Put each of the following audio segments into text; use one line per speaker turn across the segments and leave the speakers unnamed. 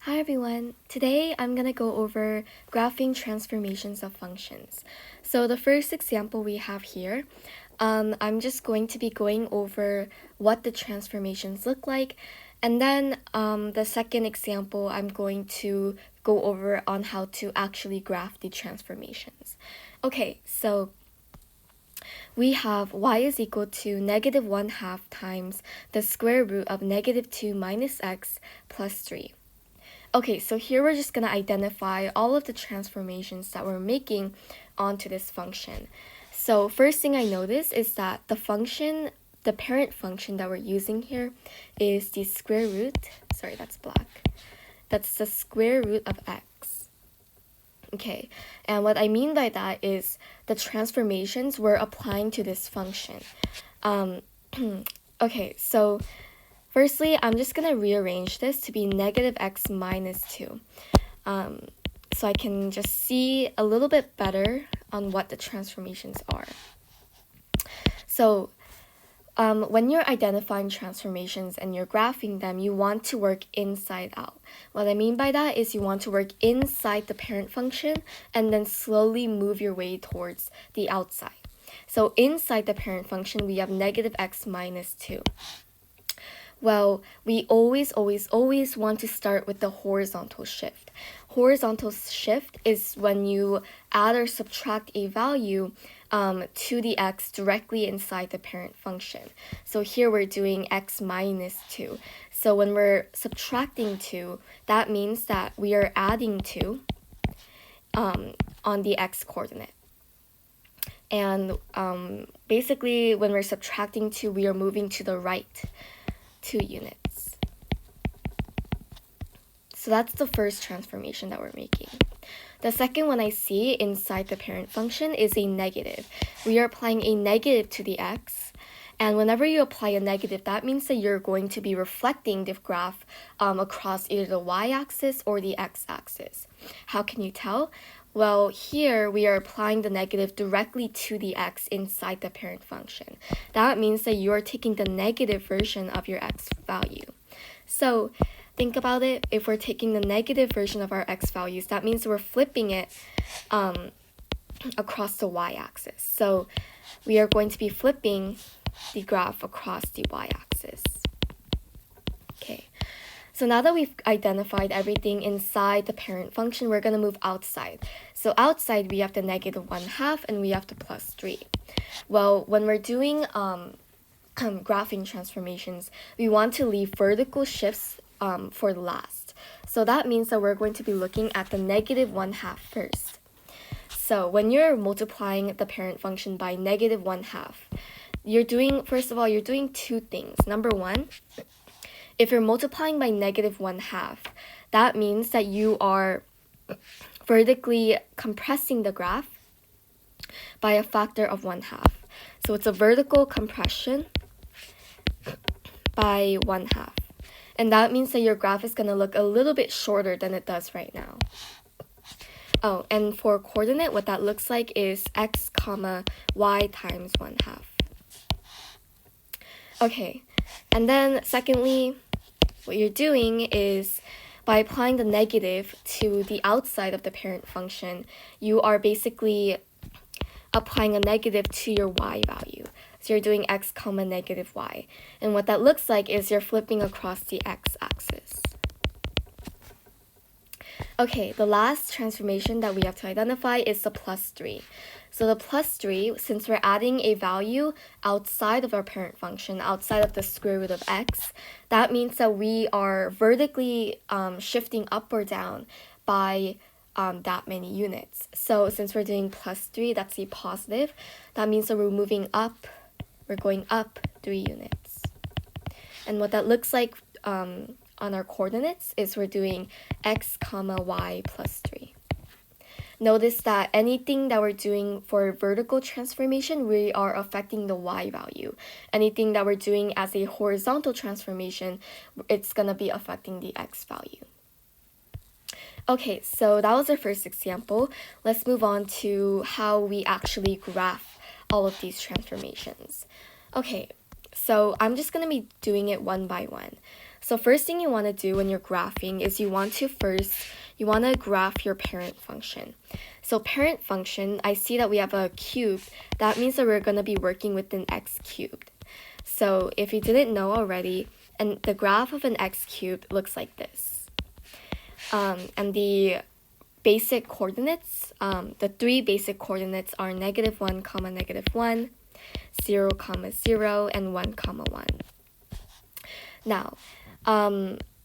Hi everyone! Today I'm going to go over graphing transformations of functions. So the first example we have here, I'm just going to be going over what the transformations look like, and then the second example I'm going to go over on how to actually graph the transformations. Okay, so we have y is equal to negative 1/2 times the square root of negative 2 minus x plus 3. Okay, so here we're just going to identify all of the transformations that we're making onto this function. So first thing I notice is that the parent function that we're using here is the square root, sorry, that's black. That's the square root of x. Okay, and what I mean by that is the transformations we're applying to this function. Okay, so firstly, I'm just going to rearrange this to be negative x minus 2. So I can just see a little bit better on what the transformations are. So when you're identifying transformations and you're graphing them, you want to work inside out. What I mean by that is you want to work inside the parent function and then slowly move your way towards the outside. So inside the parent function, we have negative x minus 2. Well, we always want to start with the horizontal shift. Horizontal shift is when you add or subtract a value to the x directly inside the parent function. So here we're doing x minus 2. So when we're subtracting 2, that means that we are adding 2 on the x coordinate. And basically, when we're subtracting 2, we are moving to the right 2 units. So that's the first transformation that we're making. The second one I see inside the parent function is a negative. We are applying a negative to the x, and whenever you apply a negative, that means that you're going to be reflecting the graph across either the y-axis or the x-axis. How can you tell? Well, here we are applying the negative directly to the x inside the parent function. That means that you are taking the negative version of your x value. So think about it. If we're taking the negative version of our x values, that means we're flipping it across the y-axis. So we are going to be flipping the graph across the y-axis. Okay. So now that we've identified everything inside the parent function, we're going to move outside. So outside, we have the negative 1/2 and we have the plus 3. Well, when we're doing graphing transformations, we want to leave vertical shifts for last. So that means that we're going to be looking at the negative 1/2 first. So when you're multiplying the parent function by negative 1/2, first of all, you're doing two things. Number one, if you're multiplying by negative 1/2, that means that you are vertically compressing the graph by a factor of 1/2. So it's a vertical compression by 1/2. And that means that your graph is going to look a little bit shorter than it does right now. Oh, and for coordinate, what that looks like is x comma y times 1/2. Okay, and then secondly, what you're doing is by applying the negative to the outside of the parent function, you are basically applying a negative to your y value. So you're doing x comma negative y. And what that looks like is you're flipping across the x-axis. Okay, the last transformation that we have to identify is the plus 3. So the plus 3, since we're adding a value outside of our parent function, outside of the square root of x, that means that we are vertically shifting up or down by that many units. So since we're doing plus 3, that's a positive. That means that we're moving up, we're going up 3 units. And what that looks like on our coordinates is we're doing x comma y plus 3. Notice that anything that we're doing for vertical transformation, we are affecting the y value. Anything that we're doing as a horizontal transformation, it's going to be affecting the x value. Okay, so that was our first example. Let's move on to how we actually graph all of these transformations. Okay, so I'm just going to be doing it one by one. So first thing you want to do when you're graphing is you want to graph your parent function. So parent function, I see that we have a cube. That means that we're going to be working with an x cubed. So if you didn't know already, and the graph of an x cubed looks like this. And the basic coordinates, the three basic coordinates are -1, -1, 0, 0, and 1, 1. Now,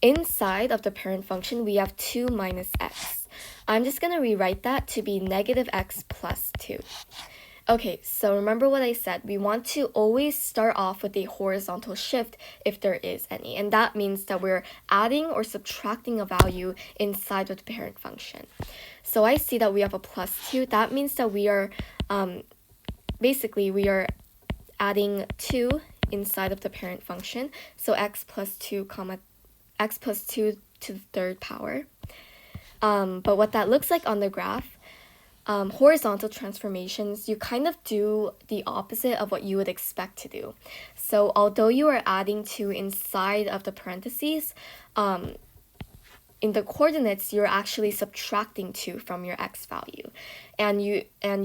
inside of the parent function, we have 2 minus x. I'm just going to rewrite that to be -x plus 2. Okay, so remember what I said. We want to always start off with a horizontal shift if there is any. And that means that we're adding or subtracting a value inside of the parent function. So I see that we have a plus 2. That means that we are, we are adding 2 inside of the parent function. So x plus 2 to the third power. But what that looks like on the graph, horizontal transformations, you kind of do the opposite of what you would expect to do. So although you are adding 2 inside of the parentheses, in the coordinates, you're actually subtracting 2 from your x value, and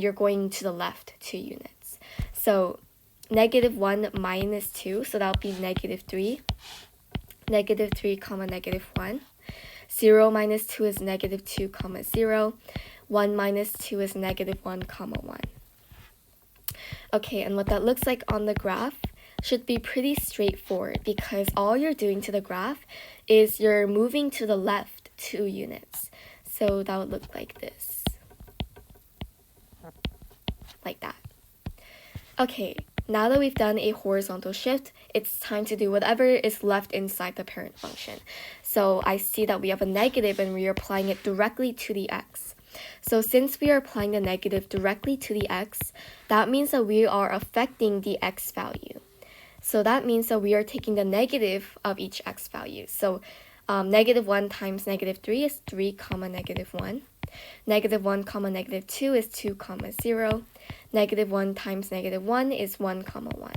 you're going to the left 2 units. So -1 minus 2, so that would be -3, -3, -1. 0 minus 2 is -2, 0. 1 minus 2 is -1, 1. Okay, and what that looks like on the graph should be pretty straightforward, because all you're doing to the graph is you're moving to the left 2 units. So that would look like this. Like that. Okay, now that we've done a horizontal shift, it's time to do whatever is left inside the parent function. So I see that we have a negative and we are applying it directly to the x. So since we are applying the negative directly to the x, that means that we are affecting the x value. So that means that we are taking the negative of each x value. So -1 times -3 is 3, -1. -1, -2 is 2, 0. -1 times -1 is 1, 1.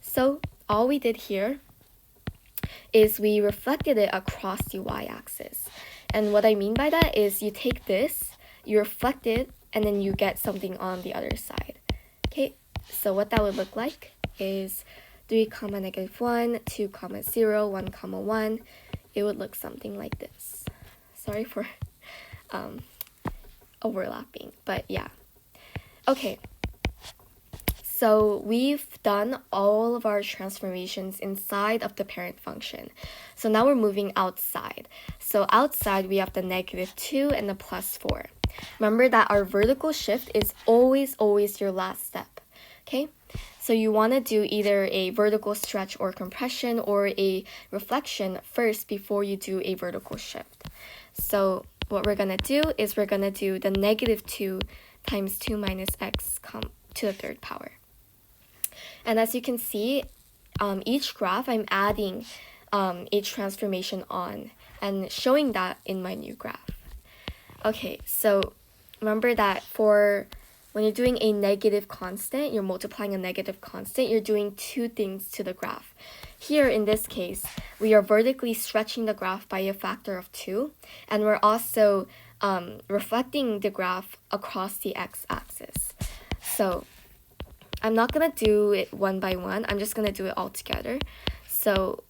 So all we did here is we reflected it across the y-axis. And what I mean by that is you take this, you reflect it, and then you get something on the other side. Okay, so what that would look like is 3, -1, 2, 0, 1, 1. It would look something like this. Sorry for overlapping, but yeah. Okay, so we've done all of our transformations inside of the parent function. So now we're moving outside. So outside we have the -2 and the +4. Remember that our vertical shift is always your last step. Okay, so you want to do either a vertical stretch or compression or a reflection first before you do a vertical shift. So what we're going to do is we're going to do the -2 times 2 minus x to the third power. And as you can see, each graph I'm adding a transformation on and showing that in my new graph. Okay, so remember that when you're doing a negative constant, you're multiplying a negative constant, you're doing 2 things to the graph. Here, in this case, we are vertically stretching the graph by a factor of 2, and we're also reflecting the graph across the x-axis. So I'm not going to do it one by one, I'm just going to do it all together. So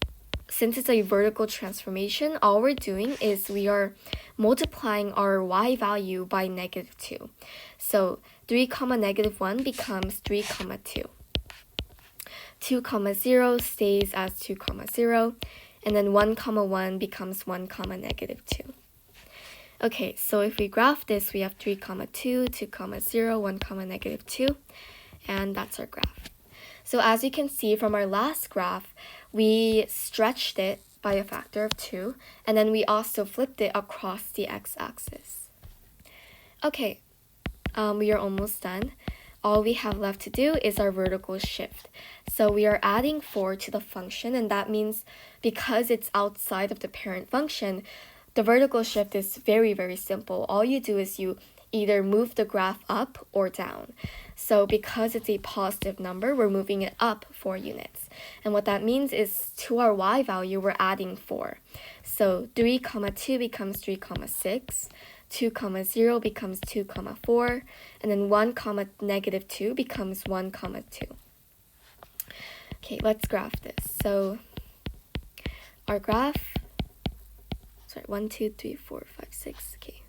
since it's a vertical transformation, all we're doing is we are multiplying our y value by -2. So 3, -1 becomes 3, 2. 2, 0 stays as 2, 0. And then 1, 1 becomes 1, -2. Okay, so if we graph this, we have 3, 2, 2, 0, 1, -2. And that's our graph. So as you can see from our last graph, we stretched it by a factor of 2, and then we also flipped it across the x-axis. Okay, we are almost done. All we have left to do is our vertical shift. So we are adding 4 to the function, and that means because it's outside of the parent function, the vertical shift is very simple. All you do is you either move the graph up or down. So because it's a positive number, we're moving it up 4 units. And what that means is to our y value, we're adding 4. So 3, 2 becomes 3, 6. 2, 0 becomes 2, 4. And then 1, negative 2 becomes 1, 2. Okay, let's graph this. So our graph, 1, 2, 3, 4, 5, 6. Okay.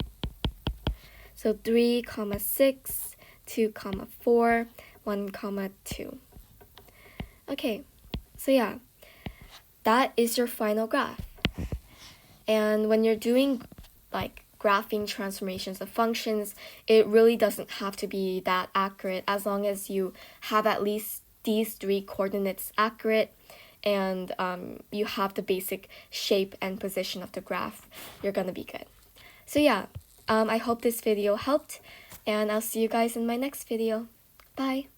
So 3, 6, 2, 4, 1, 2. Okay, so yeah, that is your final graph. And when you're doing like graphing transformations of functions, it really doesn't have to be that accurate as long as you have at least these 3 coordinates accurate and you have the basic shape and position of the graph, you're gonna be good. So yeah, I hope this video helped, and I'll see you guys in my next video. Bye!